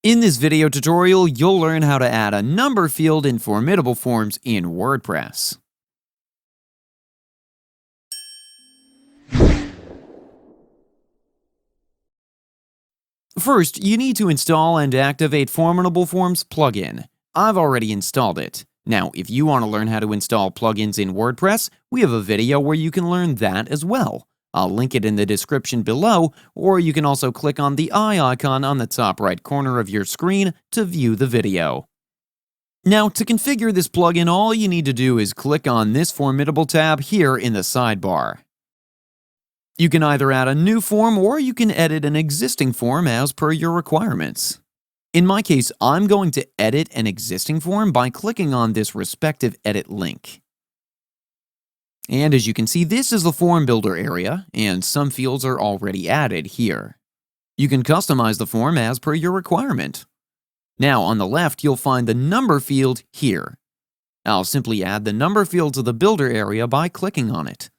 In this video tutorial, you'll learn how to add a number field in Formidable forms in WordPress. First, you need to install and activate Formidable Forms plugin. I've already installed it. Now, if you want to learn how to install plugins in WordPress, we have a video where you can learn that as well. I'll link it in the description below, or you can also click on the eye icon on the top right corner of your screen to view the video. Now, to configure this plugin, all you need to do is click on this Formidable tab here in the sidebar. You can either add a new form or you can edit an existing form as per your requirements. In my case, I'm going to edit an existing form by clicking on this respective edit link. And as you can see, this is the form builder area, and some fields are already added here. You can customize the form as per your requirement. Now, on the left, you'll find the number field here. I'll simply add the number field to the builder area by clicking on it.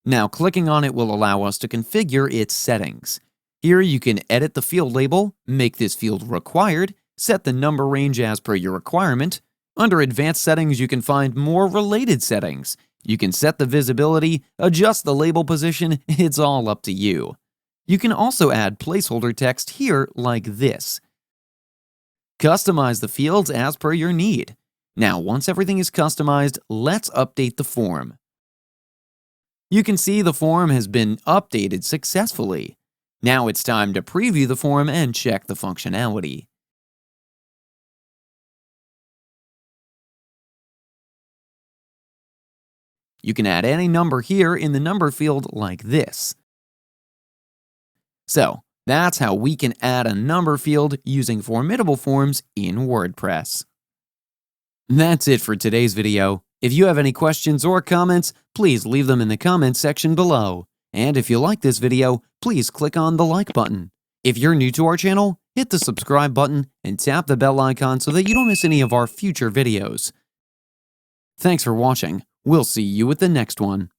Now, clicking on it will allow us to configure its settings. Here, you can edit the field label, make this field required, set the number range as per your requirement. Under Advanced Settings, you can find more related settings. You can set the visibility, adjust the label position, it's all up to you. You can also add placeholder text here like this. Customize the fields as per your need. Now, once everything is customized, let's update the form. You can see the form has been updated successfully. Now it's time to preview the form and check the functionality. You can add any number here in the number field like this. So, that's how we can add a number field using Formidable Forms in WordPress. That's it for today's video. If you have any questions or comments, please leave them in the comments section below. And if you like this video, please click on the like button. If you're new to our channel, hit the subscribe button and tap the bell icon so that you don't miss any of our future videos. Thanks for watching. We'll see you with the next one.